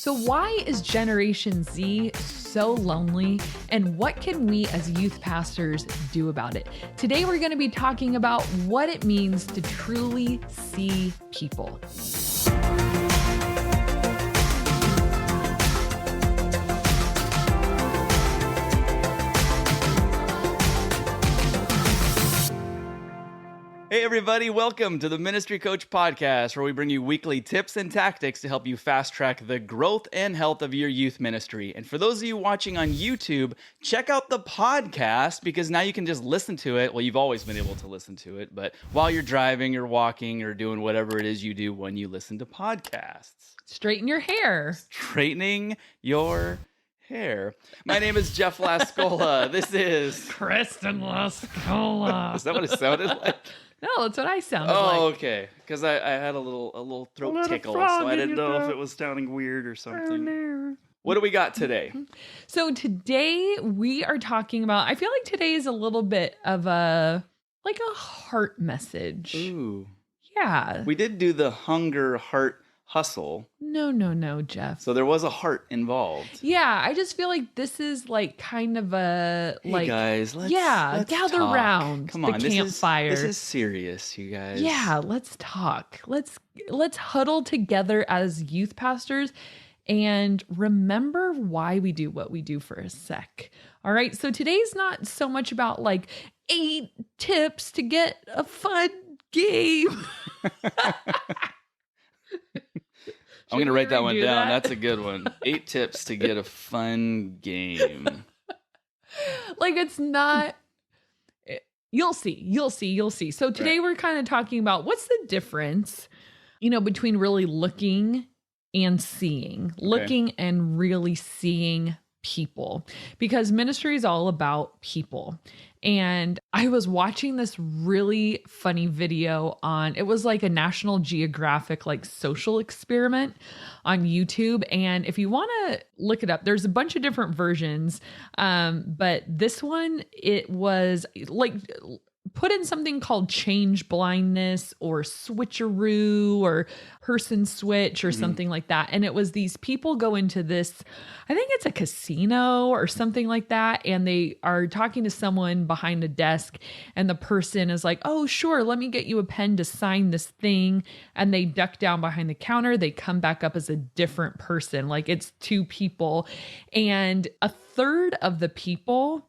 So why is Generation Z so lonely, and what can we as youth pastors do about it? Today we're going to be talking about what it means to truly see people. Hey everybody, welcome to the Ministry Coach Podcast, where we bring you weekly tips and tactics to help you fast track the growth and health of your youth ministry. And for those of you watching on YouTube, check out the podcast, because now you can just listen to it. Well, you've always been able to listen to it, but while you're driving or walking or doing whatever it is you do when you listen to podcasts. Straighten your hair. Straightening your hair. My name is Jeff Lascola. This is Kristen Lascola. Is that what it sounded like? No, that's what I sounded like. Oh, okay. Because I had a little throat tickle, so I didn't know if it was sounding weird or something. What do we got today? So today we are talking about, I feel like today is a little bit of a heart message. Ooh. Yeah. We did do the hunger heart hustle. No, Jeff. So there was a heart involved. Yeah, I just feel like this is like kind of a Hey guys, let's gather talk. around Come on, the campfire. This is serious, you guys. Yeah, let's talk. Let's huddle together as youth pastors and remember why we do what we do for a sec. All right, so today's not so much about like 8 tips to get a fun game. I'm going to write that one down. That's a good one. 8 tips to get a fun game. Like, it's not, you'll see. So today we're kind of talking about what's the difference, between really looking and seeing, looking and really seeing people, because ministry is all about people. And I was watching this really funny video it was like a National Geographic, like social experiment on YouTube. And if you want to look it up, there's a bunch of different versions. But this one, it was like, put in something called change blindness or switcheroo or person switch or something like that. And it was these people go into this, I think it's a casino or something like that. And they are talking to someone behind a desk, and the person is like, oh, sure, let me get you a pen to sign this thing. And they duck down behind the counter. They come back up as a different person. Like, it's 2 people. And a third of the people,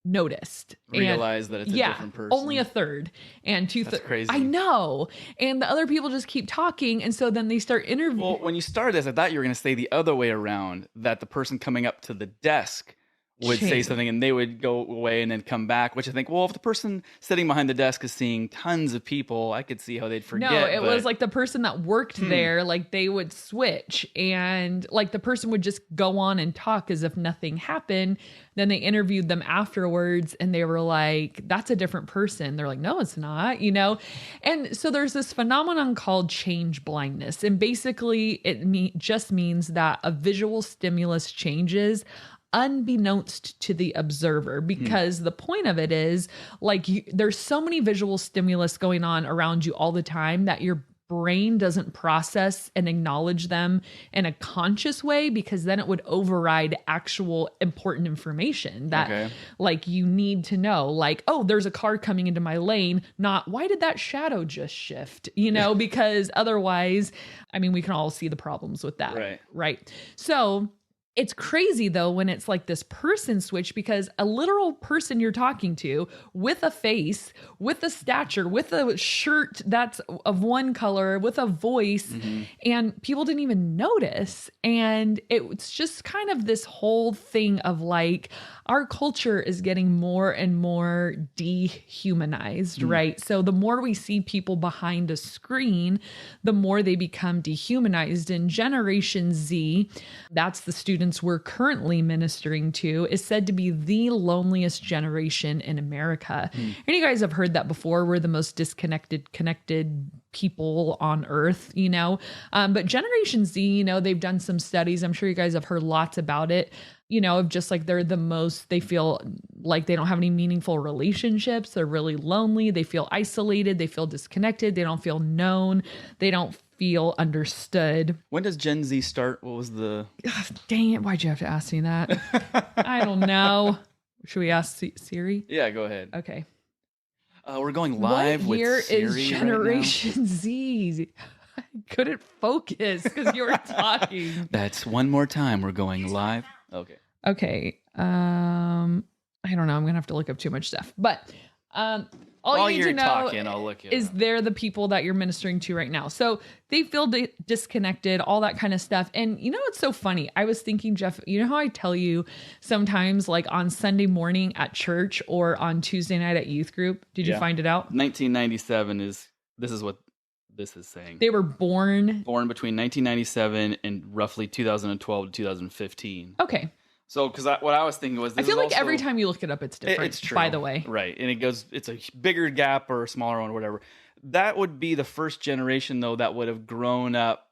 noticed. Realized that it's a different person. Only a third. And 2/3. That's crazy. I know. And the other people just keep talking. And so then they start interviewing. Well, when you started this, I thought you were going to say the other way around, that the person coming up to the desk would say something and they would go away and then come back, which I think, well, if the person sitting behind the desk is seeing tons of people, I could see how they'd forget. No, it was like the person that worked there, like they would switch, and like the person would just go on and talk as if nothing happened. Then they interviewed them afterwards and they were like, that's a different person. They're like, no, it's not, And so there's this phenomenon called change blindness. And basically it just means that a visual stimulus changes unbeknownst to the observer, because the point of it is like there's so many visual stimulus going on around you all the time that your brain doesn't process and acknowledge them in a conscious way, because then it would override actual important information that like you need to know, like, oh, there's a car coming into my lane, not why did that shadow just shift, because otherwise, I mean, we can all see the problems with that. Right. So it's crazy though when it's like this person switch, because a literal person you're talking to with a face, with a stature, with a shirt that's of one color, with a voice, and people didn't even notice. And it's just kind of this whole thing of like, our culture is getting more and more dehumanized, right? So the more we see people behind a screen, the more they become dehumanized. And Generation Z, that's the students we're currently ministering to, is said to be the loneliest generation in America. And you guys have heard that before. We're the most connected people on earth, but Generation Z, they've done some studies. I'm sure you guys have heard lots about it. Of just like they feel like they don't have any meaningful relationships. They're really lonely. They feel isolated. They feel disconnected. They don't feel known. They don't feel understood. When does Gen Z start? What was the... Ugh, dang it. Why'd you have to ask me that? I don't know. Should we ask Siri? Yeah, go ahead. Okay. We're going live with Siri. What year is Generation Z? I couldn't focus because you were talking. That's one more time. We're going live. Okay. Okay. I don't know. I'm going to have to look up too much stuff. But all you need to know I'll look it is up. they're the people that you're ministering to right now. So they feel disconnected, all that kind of stuff. And you know what's so funny? I was thinking, Jeff, you know how I tell you sometimes like on Sunday morning at church or on Tuesday night at youth group? Did you find it out? 1997 this is what this is saying. They were born between 1997 and roughly 2012 to 2015. Okay. So, because what I was thinking was, I feel like every time you look it up, it's different. It's true, by the way, right? And it goes, it's a bigger gap or a smaller one, or whatever. That would be the first generation, though, that would have grown up.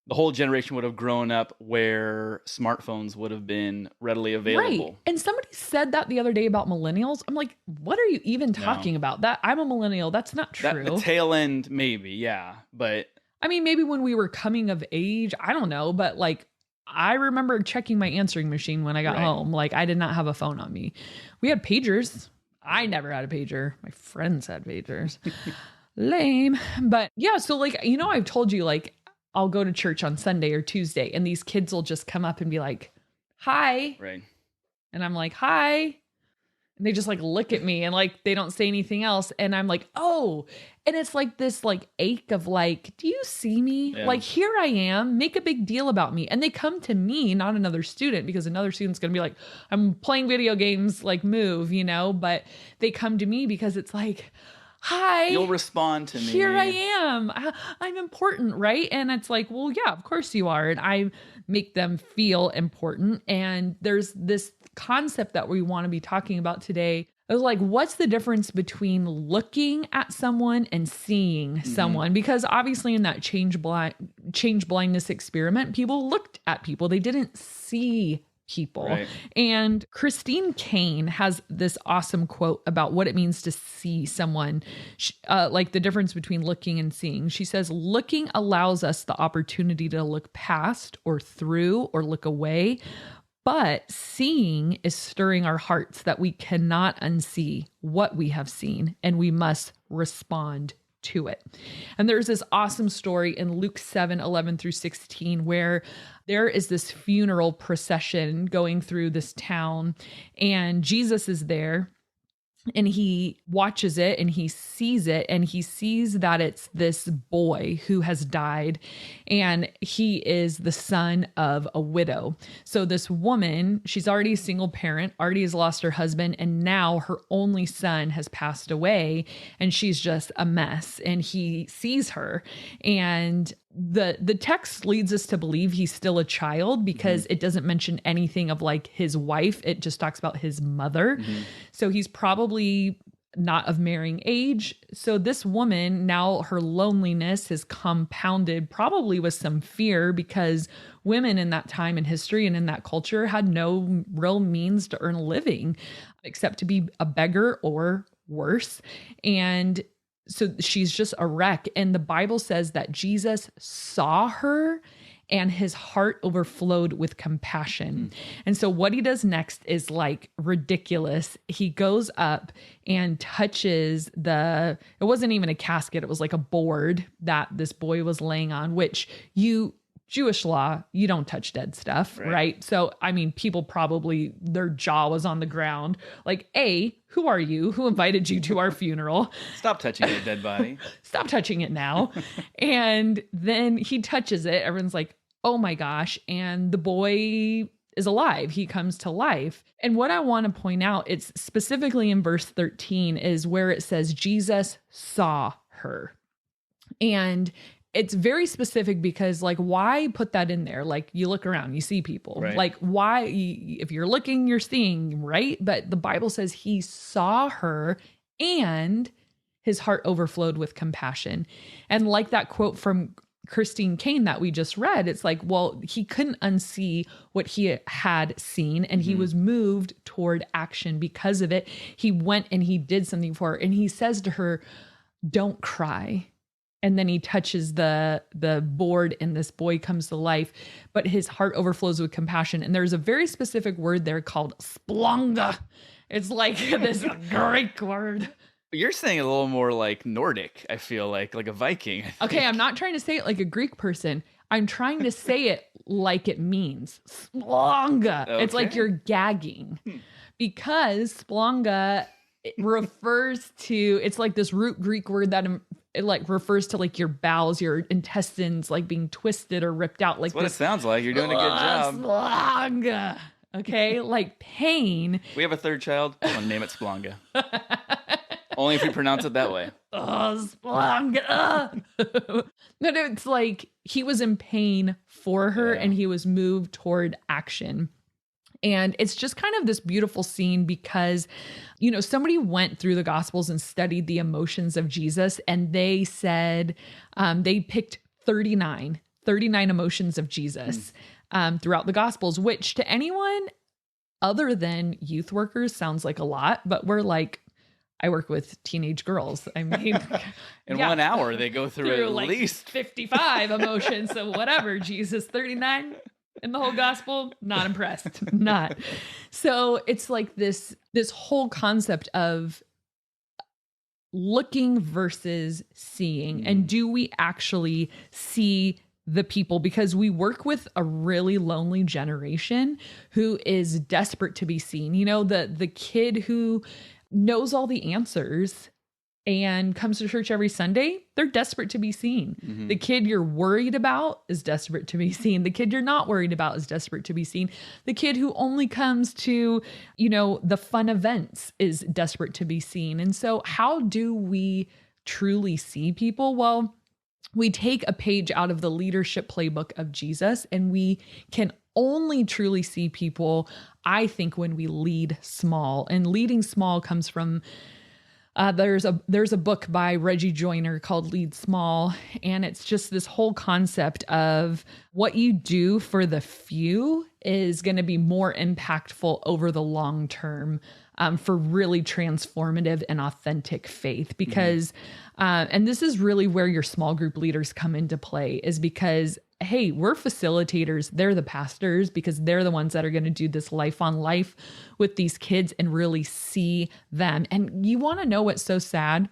The whole generation would have grown up where smartphones would have been readily available. Right. And somebody said that the other day about millennials. I'm like, what are you even talking about? That I'm a millennial. That's not true. The tail end, maybe, yeah, but I mean, maybe when we were coming of age, I don't know, but like. I remember checking my answering machine when I got home. Like I did not have a phone on me. We had pagers. I never had a pager. My friends had pagers. Lame. But yeah, so like, you know, I've told you like I'll go to church on Sunday or Tuesday and these kids will just come up and be like, hi. Right. And I'm like, hi. And they just like look at me and like they don't say anything else. And I'm like, oh. And it's like this like ache of like, do you see me? Yeah. Like here I am, make a big deal about me. And they come to me, not another student, because another student's gonna be like, I'm playing video games, like move, you know, but they come to me because it's like, hi. You'll respond to me. Here I am. I'm important, right? And it's like, well, yeah, of course you are. And I make them feel important. And there's this concept that we want to be talking about today. It was like, what's the difference between looking at someone and seeing someone? Because obviously in that change blindness experiment, people looked at people. They didn't see people. Right. And Christine Kane has this awesome quote about what it means to see someone, like the difference between looking and seeing. She says, looking allows us the opportunity to look past or through or look away. But seeing is stirring our hearts that we cannot unsee what we have seen, and we must respond to it. And there's this awesome story in Luke 7:11-16, where there is this funeral procession going through this town, and Jesus is there. And he watches it and he sees it and he sees that it's this boy who has died and he is the son of a widow. So this woman, she's already a single parent, already has lost her husband, and now her only son has passed away and she's just a mess. And he sees her, and the text leads us to believe he's still a child because it doesn't mention anything of like his wife. It just talks about his mother. So he's probably not of marrying age. So this woman, now her loneliness is compounded probably with some fear, because women in that time in history and in that culture had no real means to earn a living except to be a beggar or worse. And so she's just a wreck. And the Bible says that Jesus saw her and his heart overflowed with compassion. And so what he does next is like ridiculous. He goes up and touches it wasn't even a casket. It was like a board that this boy was laying on, which Jewish law, you don't touch dead stuff, right? So, I mean, people probably, their jaw was on the ground. Like, who are you? Who invited you to our funeral? Stop touching a dead body. Stop touching it now. And then he touches it. Everyone's like, oh my gosh. And the boy is alive. He comes to life. And what I want to point out, it's specifically in verse 13, is where it says Jesus saw her. And it's very specific because like, why put that in there? Like you look around, you see people, right. Like why, if you're looking, you're seeing, right? But the Bible says he saw her and his heart overflowed with compassion. And like that quote from Christine Kane that we just read, it's like, well, he couldn't unsee what he had seen and he was moved toward action because of it. He went and he did something for her, and he says to her, don't cry. And then he touches the board and this boy comes to life, but his heart overflows with compassion. And there's a very specific word there called splanga. It's like this Greek word. You're saying it a little more like Nordic, I feel like a Viking. Okay, I'm not trying to say it like a Greek person. I'm trying to say it like it means. Splanga. Okay. It's like you're gagging. Because splanga refers to, it's like this root Greek word that it like refers to like your bowels, your intestines like being twisted or ripped out. Like that's what it sounds like. You're doing a good job. Splanga. Okay, like pain. We have a third child. I'm gonna name it Splanga. Only if we pronounce it that way. Splanga. But it's like he was in pain for her and he was moved toward action. And it's just kind of this beautiful scene because, you know, somebody went through the Gospels and studied the emotions of Jesus, and they said they picked 39 emotions of Jesus throughout the Gospels, which to anyone other than youth workers sounds like a lot, but we're like, I work with teenage girls. I mean, in 1 hour, they go through at like least 55 emotions. So whatever, Jesus, 39 in the whole gospel, not impressed, not. So it's like this whole concept of looking versus seeing. And do we actually see the people? Because we work with a really lonely generation who is desperate to be seen. You know, the kid who knows all the answers and comes to church every Sunday, they're desperate to be seen. Mm-hmm. The kid you're worried about is desperate to be seen. The kid you're not worried about is desperate to be seen. The kid who only comes to, you know, the fun events is desperate to be seen. And so how do we truly see people? Well, we take a page out of the leadership playbook of Jesus, and we can only truly see people, I think, when we lead small. And leading small comes from there's a book by Reggie Joyner called Lead Small, and it's just this whole concept of what you do for the few is going to be more impactful over the long term for really transformative and authentic faith. Because and this is really where your small group leaders come into play, is because, hey, we're facilitators. They're the pastors, because they're the ones that are going to do this life on life with these kids and really see them. And you want to know what's so sad?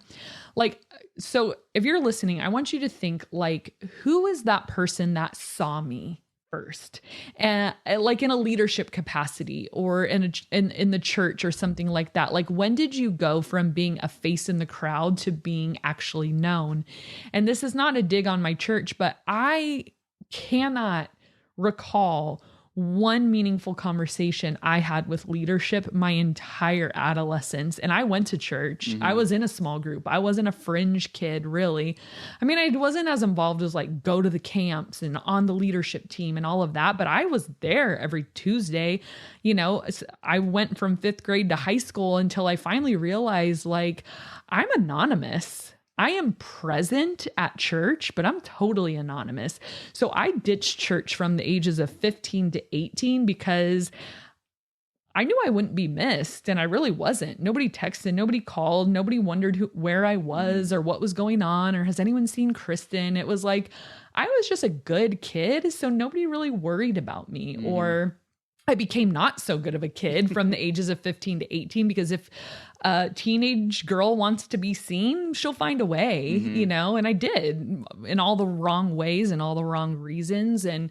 Like, so if you're listening, I want you to think, like, who is that person that saw me first? And like in a leadership capacity or in the church or something like that. Like, when did you go from being a face in the crowd to being actually known? And this is not a dig on my church, but I cannot recall one meaningful conversation I had with leadership my entire adolescence. And I went to church. Mm-hmm. I was in a small group. I wasn't a fringe kid, really. I mean, I wasn't as involved as like go to the camps and on the leadership team and all of that, but I was there every Tuesday. You know, I went from 5th grade to high school until I finally realized, like, I'm anonymous. I am present at church, but I'm totally anonymous. So I ditched church from the ages of 15 to 18 because I knew I wouldn't be missed, and I really wasn't. Nobody texted, nobody called, nobody wondered where I was or what was going on, or has anyone seen Kristen? It was like, I was just a good kid, so nobody really worried about me. Or I became not so good of a kid from the ages of 15 to 18, because if a teenage girl wants to be seen, she'll find a way, you know, and I did, in all the wrong ways and all the wrong reasons. And,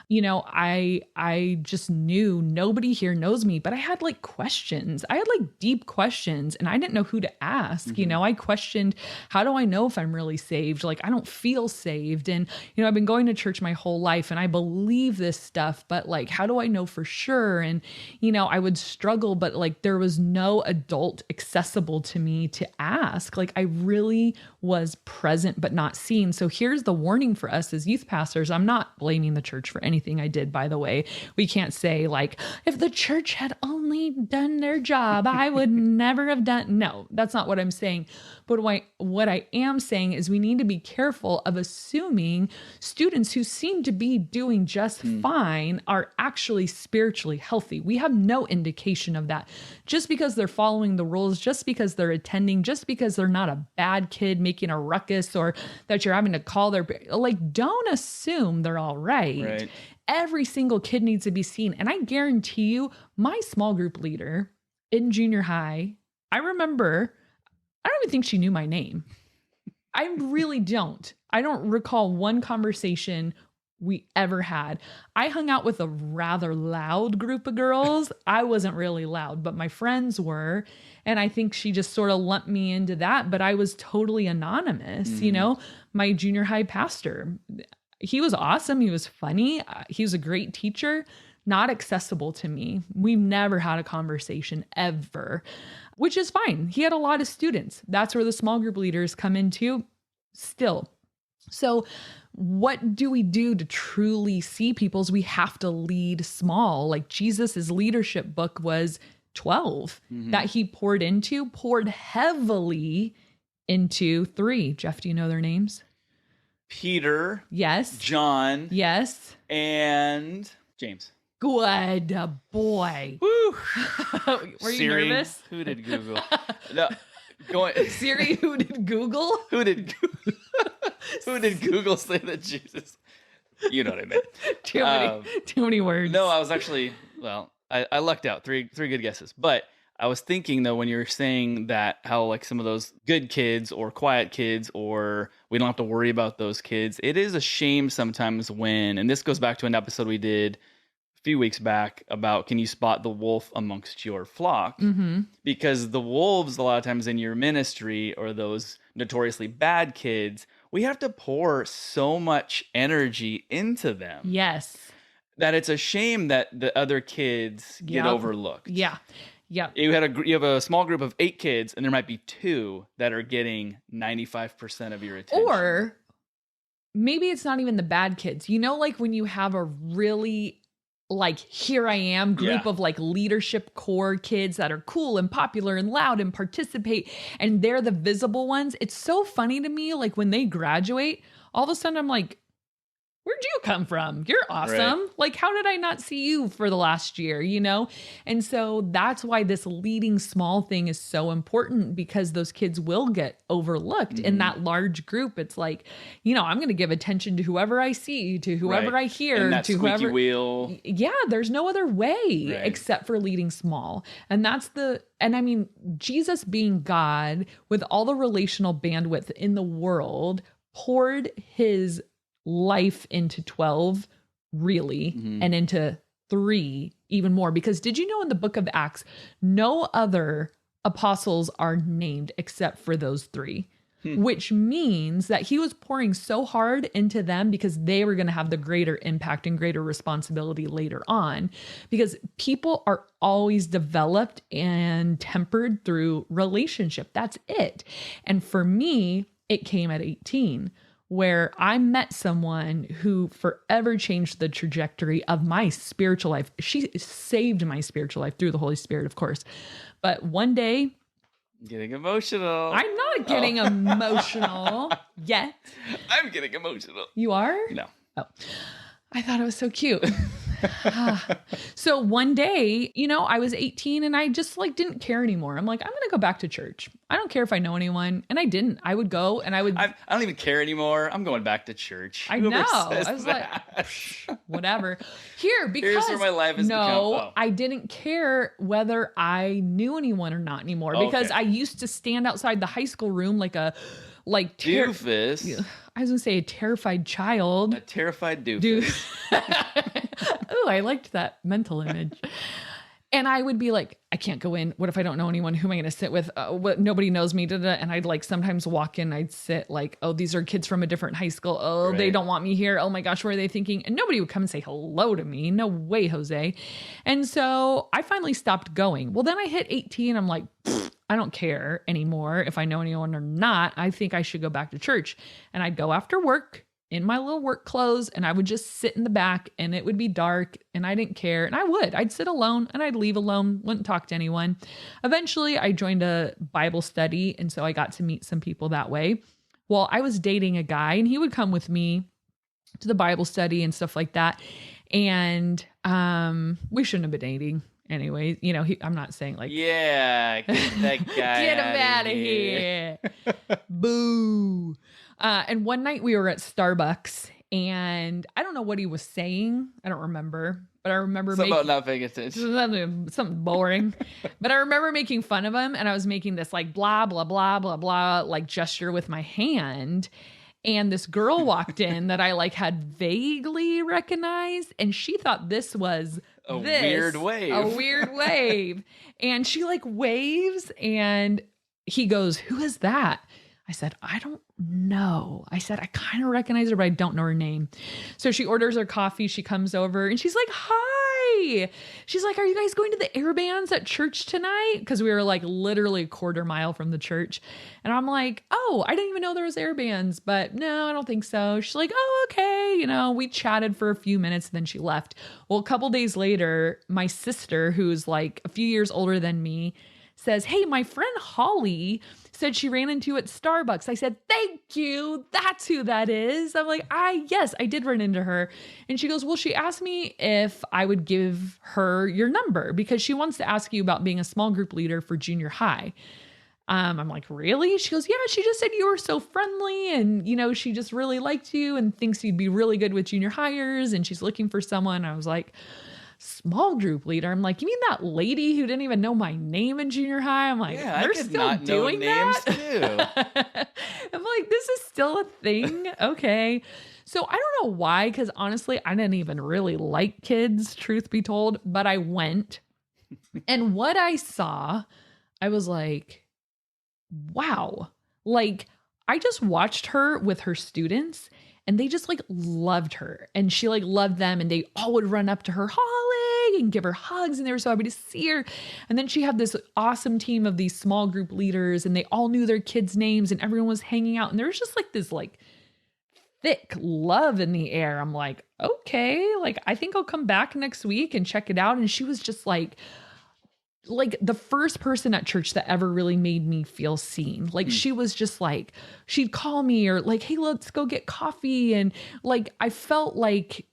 you know, I just knew nobody here knows me, but I had like questions. I had like deep questions, and I didn't know who to ask. You know, I questioned, how do I know if I'm really saved? Like, I don't feel saved. And, you know, I've been going to church my whole life and I believe this stuff, but like, how do I know for sure? And, you know, I would struggle, but like, there was no adult accessible to me to ask. Like, I really was present, but not seen. So here's the warning for us as youth pastors. I'm not blaming the church for anything I did, by the way. We can't say like, if the church had only done their job, I would never have done. No, that's not what I'm saying. But what I am saying is we need to be careful of assuming students who seem to be doing just fine are actually spiritually healthy. We have no indication of that. Just because they're following the rules, just because they're attending, just because they're not a bad kid making a ruckus or that you're having to call their, like, don't assume they're all right. Every single kid needs to be seen. And I guarantee you, my small group leader in junior high, I remember, I don't even think she knew my name. I really don't. I don't recall one conversation we ever had. I hung out with a rather loud group of girls. I wasn't really loud, but my friends were. And I think she just sort of lumped me into that, but I was totally anonymous. You know, my junior high pastor, he was awesome. He was funny. He was a great teacher, not accessible to me. We've never had a conversation ever, which is fine. He had a lot of students. That's where the small group leaders come into still. So what do we do to truly see people's? We have to lead small. Like Jesus's leadership book was 12 that he poured heavily into 3. Jeff, do you know their names? Peter. Yes. John. Yes. And James. Good boy. Woo. Were you Siri, nervous? Who did Google? No. Siri, who did Google? Who did Google say that Jesus? You know what I meant. Too many words. No, I was actually, I lucked out. Three good guesses. But I was thinking, though, when you were saying that, how like some of those good kids or quiet kids, or we don't have to worry about those kids. It is a shame sometimes when, and this goes back to an episode we did a few weeks back about, can you spot the wolf amongst your flock? Because the wolves, a lot of times in your ministry, or those notoriously bad kids, we have to pour so much energy into them. Yes. That it's a shame that the other kids get overlooked. Yeah. Yeah. You have a small group of 8 kids, and there might be 2 that are getting 95% of your attention. Or maybe it's not even the bad kids. You know, like when you have a really like here I am group of like leadership core kids that are cool and popular and loud and participate, and they're the visible ones. It's so funny to me. Like when they graduate, all of a sudden I'm like, where'd you come from? You're awesome. Right. Like, how did I not see you for the last year, you know? And so that's why this leading small thing is so important, because those kids will get overlooked in that large group. It's like, you know, I'm going to give attention to whoever I see, to whoever I hear, and that to squeaky whoever. wheel. Yeah, there's no other way except for leading small. And and I mean, Jesus being God with all the relational bandwidth in the world poured his life into 12 really and into 3 even more, because did you know in the book of Acts no other apostles are named except for those 3, which means that he was pouring so hard into them because they were going to have the greater impact and greater responsibility later on, because people are always developed and tempered through relationship. That's it. And for me, it came at 18, where I met someone who forever changed the trajectory of my spiritual life. She saved my spiritual life through the Holy Spirit, of course. But one day, Getting emotional. I'm not getting emotional yet. I'm getting emotional. You are? No. Oh, I thought it was so cute. So one day, you know, I was 18 and I just like didn't care anymore. I'm like, I'm going to go back to church. I don't care if I know anyone. And I didn't. I would go and I don't even care anymore. I'm going back to church. I know. I was like, whatever. Because here's where my life is I didn't care whether I knew anyone or not anymore, because I used to stand outside the high school room like a doofus. I was gonna say a terrified child. A terrified doofus. Oh, I liked that mental image. And I would be like, I can't go in. What if I don't know anyone? Who am I going to sit with? Nobody knows me. And I'd like sometimes walk in. I'd sit like, oh, these are kids from a different high school. Oh, They don't want me here. Oh my gosh, what are they thinking? And nobody would come and say hello to me. No way, Jose. And so I finally stopped going. Well, then I hit 18. I'm like, I don't care anymore if I know anyone or not. I think I should go back to church. And I'd go after work in my little work clothes and I would just sit in the back and it would be dark and I didn't care. And I'd sit alone and I'd leave alone, wouldn't talk to anyone. Eventually I joined a Bible study. And so I got to meet some people that way. Well, I was dating a guy and he would come with me to the Bible study and stuff like that. And we shouldn't have been dating. Anyway, I'm not saying like, yeah, get that guy get him out of here. Boo. And one night we were at Starbucks and I don't know what he was saying. I don't remember, but I remember about not paying attention. Something boring. But I remember making fun of him and I was making this like blah, blah, blah, blah, blah, like gesture with my hand. And this girl walked in that I like had vaguely recognized. And she thought this was a weird wave. And she like waves and he goes, "Who is that?" I said, "I don't know." I said, "I kind of recognize her, but I don't know her name." So she orders her coffee. She comes over and she's like, "Hi." She's like, "Are you guys going to the air bands at church tonight?" Because we were like literally a quarter mile from the church. And I'm like, "Oh, I didn't even know there was air bands, but no, I don't think so." She's like, "Oh, okay." We chatted for a few minutes and then she left. Well, a couple days later, my sister, who's like a few years older than me, says, "Hey, my friend Holly said she ran into you at Starbucks." I said, "Thank you. That's who that is." I'm like, yes, I did run into her. And she goes, "Well, she asked me if I would give her your number because she wants to ask you about being a small group leader for junior high." I'm like, "Really?" She goes, "Yeah, she just said you were so friendly and, she just really liked you and thinks you'd be really good with junior hires and she's looking for someone." I was like, "Small group leader?" I'm like, "You mean that lady who didn't even know my name in junior high?" I'm like, "Yeah, they're I could still not doing know names that too." I'm like, this is still a thing. Okay. So I don't know why, because honestly, I didn't even really like kids, truth be told, but I went and what I saw, I was like, wow. Like I just watched her with her students and they just like loved her and she like loved them and they all would run up to her, "Holly," and give her hugs and they were so happy to see her. And then she had this awesome team of these small group leaders and they all knew their kids' names and everyone was hanging out and there was just like this like thick love in the air. I'm like, okay, like I think I'll come back next week and check it out. And she was just like the first person at church that ever really made me feel seen. Like she was just like, she'd call me or like, "Hey, let's go get coffee." And like, I felt like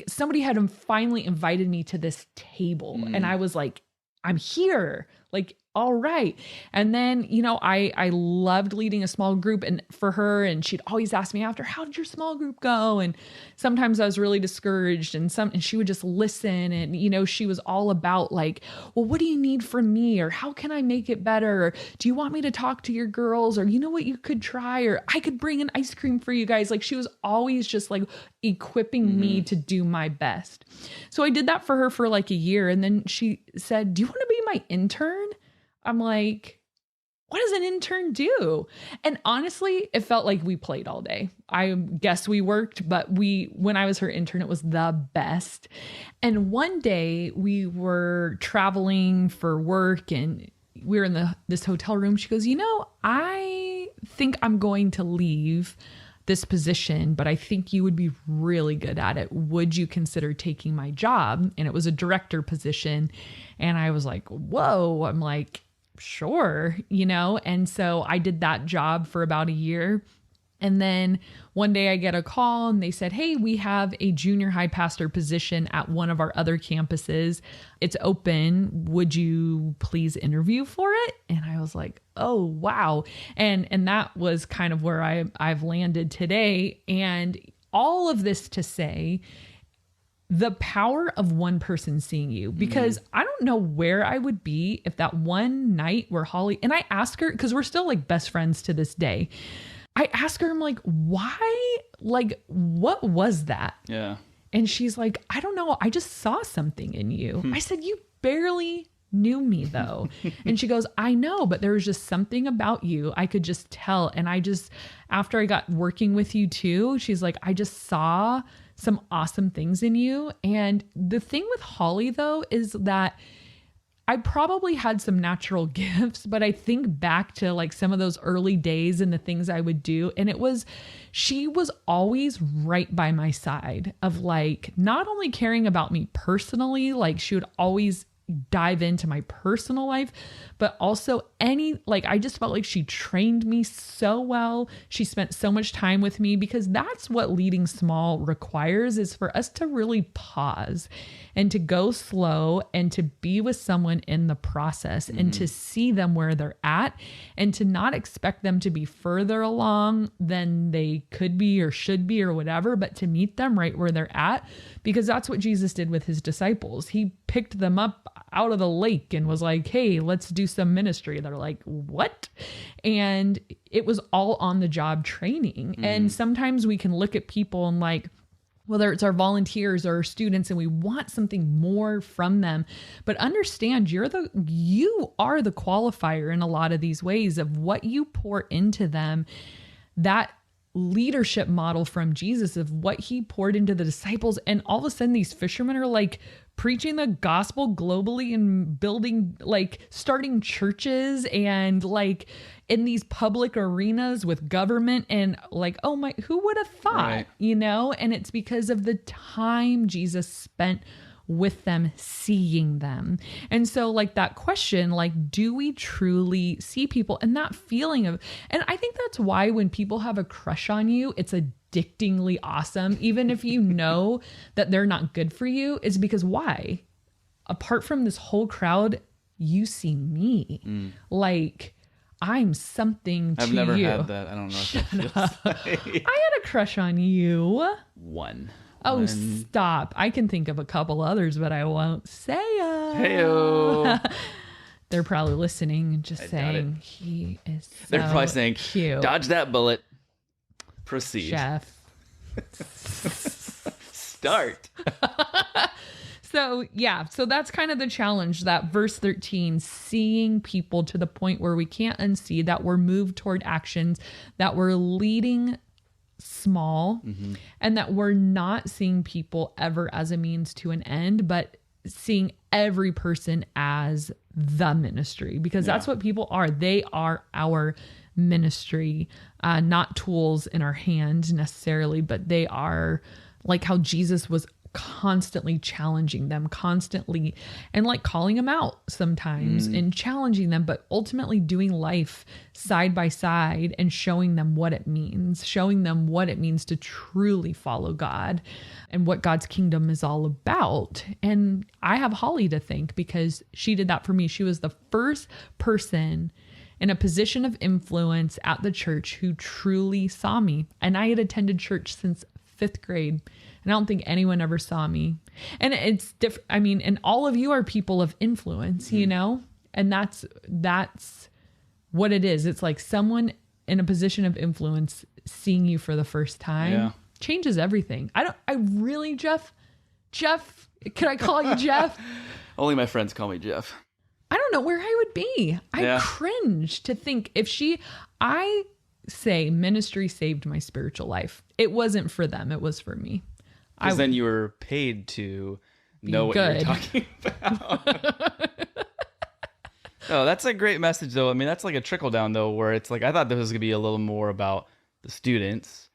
somebody had finally invited me to this table and I was like, I'm here. Like, all right. And then, I loved leading a small group and for her, and she'd always ask me after, "How did your small group go?" And sometimes I was really discouraged and she would just listen. And, she was all about like, "Well, what do you need from me?" Or "How can I make it better?" Or "Do you want me to talk to your girls?" Or "You know what you could try?" Or "I could bring an ice cream for you guys." Like she was always just like equipping me to do my best. So I did that for her for like a year. And then she said, "Do you want to be my intern?" I'm like, what does an intern do? And honestly, it felt like we played all day. I guess we worked, but when I was her intern, it was the best. And one day we were traveling for work and we were in this hotel room. She goes, "I think I'm going to leave this position, but I think you would be really good at it. Would you consider taking my job?" And it was a director position. And I was like, whoa. I'm like, sure, And so I did that job for about a year. And then one day I get a call and they said, "Hey, we have a junior high pastor position at one of our other campuses. It's open. Would you please interview for it?" And I was like, oh, wow. And that was kind of where I've landed today. And all of this to say, the power of one person seeing you, because I don't know where I would be if that one night where Holly, and I asked her, because we're still like best friends to this day. I asked her, I'm like, why? Like, what was that? Yeah. And she's like, I don't know. I just saw something in you. I said, "You barely knew me though." And she goes, "I know, but there was just something about you. I could just tell." And after I got working with you too, she's like, "I just saw some awesome things in you." And the thing with Holly though, is that I probably had some natural gifts, but I think back to like some of those early days and the things I would do. And she was always right by my side of like, not only caring about me personally, like she would always dive into my personal life, but also I just felt like she trained me so well. She spent so much time with me, because that's what leading small requires, is for us to really pause and to go slow and to be with someone in the process and to see them where they're at, and to not expect them to be further along than they could be or should be or whatever, but to meet them right where they're at, because that's what Jesus did with his disciples. He picked them up out of the lake and was like, hey, let's do some ministry. They're like, what? And it was all on the job training. And sometimes we can look at people and like, whether it's our volunteers or our students, and we want something more from them, but understand you are the qualifier in a lot of these ways of what you pour into them. That leadership model from Jesus of what he poured into the disciples. And all of a sudden these fishermen are like preaching the gospel globally and building, like starting churches and like in these public arenas with government, and like, oh my, who would have thought, right. And it's because of the time Jesus spent with them, seeing them. And so like that question, like, do we truly see people? And that feeling of, and I think that's why when people have a crush on you, it's addictingly awesome. Even if you know that they're not good for you, is because why? Apart from this whole crowd, you see me. Like I'm something to you. I've never had that. I don't know what that feels like. I had a crush on you. One. Oh, stop. I can think of a couple others, but I won't say them. Hey-o. They're probably listening and just saying, he is so They're probably saying, cute. Dodge that bullet. Proceed. Chef. Start. So that's kind of the challenge, that verse 13, seeing people to the point where we can't unsee, that we're moved toward actions, that we're leading small, and that we're not seeing people ever as a means to an end, but seeing every person as the ministry, because that's what people are. They are our ministry, not tools in our hand necessarily, but they are like how Jesus was constantly challenging them, constantly, and like calling them out sometimes and challenging them, but ultimately doing life side by side and showing them what it means to truly follow God and what God's kingdom is all about. And I have Holly to thank, because she did that for me. She was the first person in a position of influence at the church who truly saw me. And I had attended church since 5th grade. And I don't think anyone ever saw me. And it's different. I mean, and all of you are people of influence, and that's what it is. It's like someone in a position of influence seeing you for the first time changes everything. Jeff, could I call you Jeff? Only my friends call me Jeff. I don't know where I would be. I cringe to think I say ministry saved my spiritual life. It wasn't for them. It was for me. Because then you were paid to know what you're talking about. Oh, that's a great message, though. I mean, that's like a trickle down, though, where it's like, I thought this was going to be a little more about the students,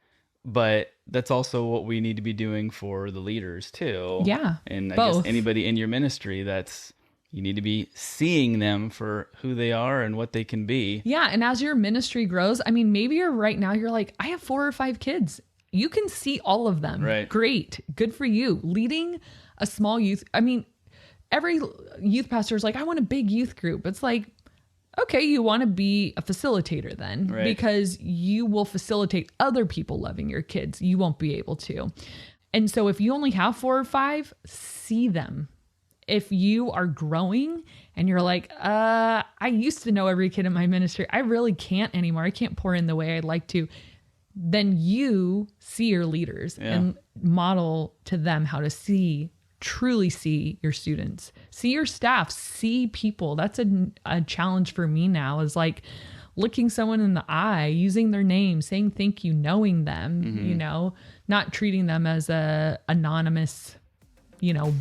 but that's also what we need to be doing for the leaders, too. Yeah. And I both. guess anybody in your ministry, you need to be seeing them for who they are and what they can be. Yeah. And as your ministry grows, I mean, maybe you're like, I have 4 or 5 kids. You can see all of them. Right. Great. Good for you. Leading a small youth. I mean, every youth pastor is like, I want a big youth group. It's like, okay, you want to be a facilitator then, right, because you will facilitate other people loving your kids. You won't be able to. And so if you only have 4 or 5, see them. If you are growing and you're like, I used to know every kid in my ministry, I really can't anymore. I can't pour in the way I'd like to. Then you see your leaders and model to them how to truly see your students, see your staff, see people. That's a challenge for me now, is like looking someone in the eye, using their name, saying thank you, knowing them, not treating them as a anonymous,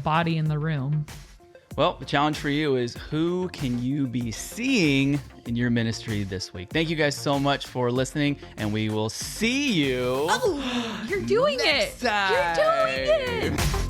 body in the room. Well, the challenge for you is who can you be seeing in your ministry this week? Thank you guys so much for listening, and we will see you. Oh, you're doing next it. time. You're doing it.